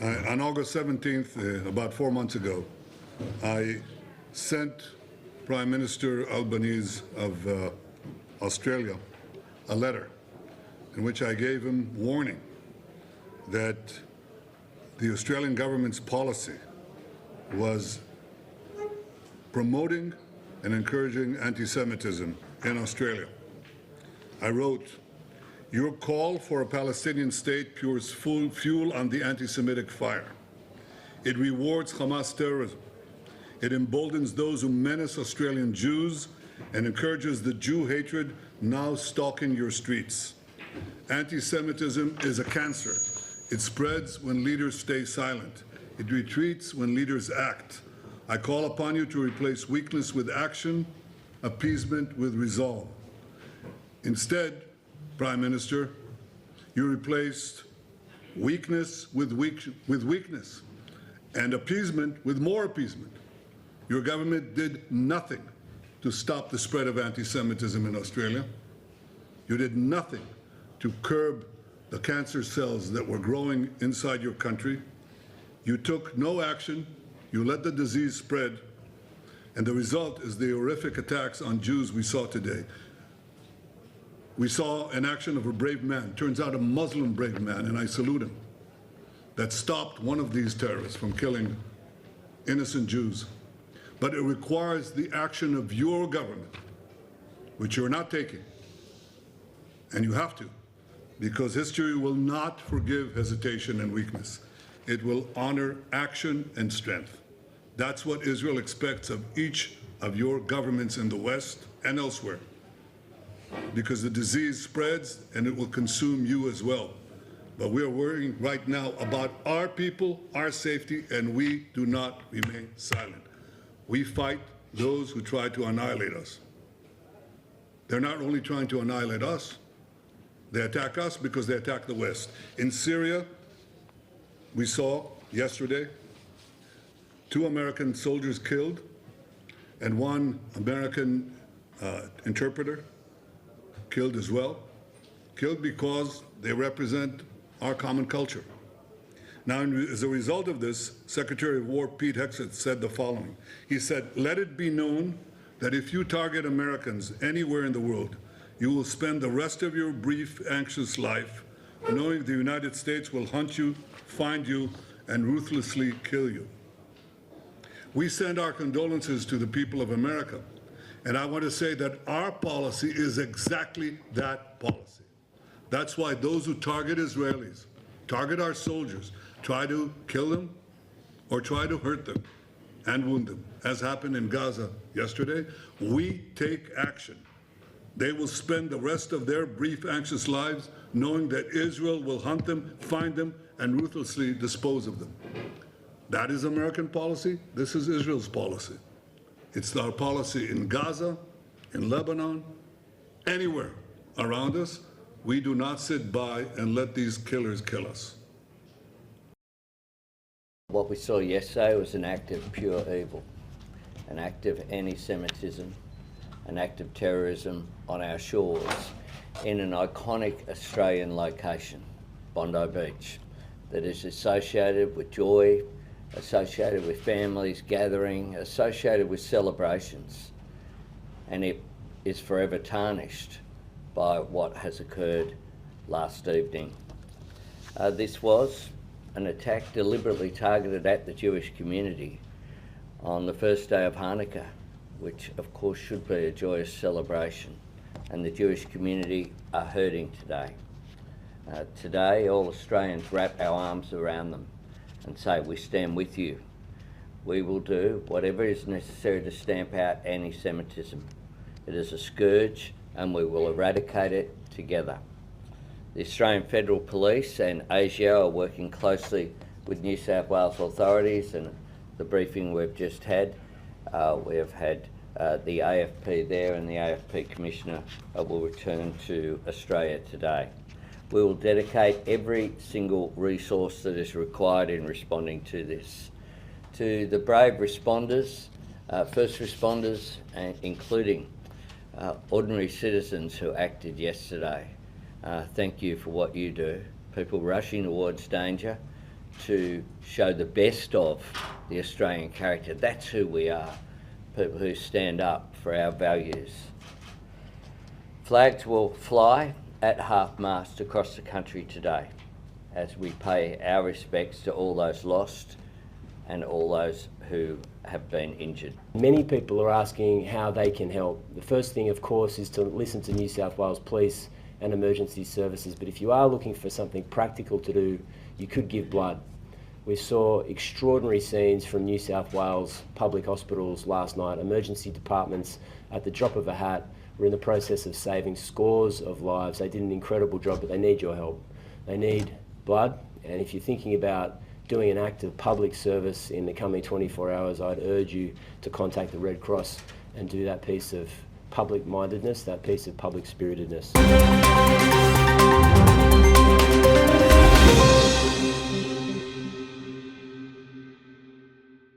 On August 17th, about 4 months ago, I sent Prime Minister Albanese of Australia a letter in which I gave him warning that the Australian government's policy was promoting and encouraging anti-Semitism in Australia. I wrote, "Your call for a Palestinian state pours fuel on the anti-Semitic fire. It rewards Hamas terrorism. It emboldens those who menace Australian Jews and encourages the Jew hatred now stalking your streets. Anti-Semitism is a cancer. It spreads when leaders stay silent. It retreats when leaders act. I call upon you to replace weakness with action, appeasement with resolve. Instead, Prime Minister, you replaced weakness with weakness and appeasement with more appeasement. Your government did nothing to stop the spread of anti-Semitism in Australia. You did nothing to curb the cancer cells that were growing inside your country. You took no action. You let the disease spread. And the result is the horrific attacks on Jews we saw today. We saw an action of a brave man, turns out a Muslim brave man, and I salute him, that stopped one of these terrorists from killing innocent Jews. But it requires the action of your government, which you're not taking. And you have to, because history will not forgive hesitation and weakness. It will honor action and strength. That's what Israel expects of each of your governments in the West and elsewhere, because the disease spreads and it will consume you as well. But we are worrying right now about our people, our safety, and we do not remain silent. We fight those who try to annihilate us. They're not only trying to annihilate us, they attack us because they attack the West. In Syria, we saw yesterday 2 American soldiers killed and 1 American interpreter killed as well, killed because they represent our common culture. Now, as a result of this, Secretary of War Pete Hegseth said the following. He said, "Let it be known that if you target Americans anywhere in the world, you will spend the rest of your brief, anxious life knowing the United States will hunt you, find you, and ruthlessly kill you." We send our condolences to the people of America, and I want to say that our policy is exactly that policy. That's why those who target Israelis, target our soldiers, try to kill them or try to hurt them and wound them, as happened in Gaza yesterday, we take action. They will spend the rest of their brief, anxious lives knowing that Israel will hunt them, find them, and ruthlessly dispose of them. That is American policy. This is Israel's policy. It's our policy in Gaza, in Lebanon, anywhere around us. We do not sit by and let these killers kill us. What we saw yesterday was an act of pure evil, an act of anti-Semitism, an act of terrorism on our shores in an iconic Australian location, Bondi Beach, that is associated with joy, associated with families gathering, associated with celebrations, and it is forever tarnished by what has occurred last evening. This was an attack deliberately targeted at the Jewish community on the first day of Hanukkah, which of course should be a joyous celebration, and the Jewish community are hurting today. Today, all Australians wrap our arms around them and say, we stand with you. We will do whatever is necessary to stamp out anti-Semitism. It is a scourge and we will eradicate it together. The Australian Federal Police and ASIO are working closely with New South Wales authorities, and the briefing we've just had, we've had the AFP there, and the AFP Commissioner will return to Australia today. We will dedicate every single resource that is required in responding to this. To the brave responders, first responders, including ordinary citizens who acted yesterday, thank you for what you do. People rushing towards danger to show the best of the Australian character. That's who we are, people who stand up for our values. Flags will fly at half-mast across the country today as we pay our respects to all those lost and all those who have been injured. Many people are asking how they can help. The first thing, of course, is to listen to New South Wales Police and emergency services, but if you are looking for something practical to do, you could give blood. We saw extraordinary scenes from New South Wales public hospitals last night. Emergency departments, at the drop of a hat, were in the process of saving scores of lives. They did an incredible job, but they need your help. They need blood, and if you're thinking about doing an act of public service in the coming 24 hours, I'd urge you to contact the Red Cross and do that piece of public-mindedness, that piece of public-spiritedness.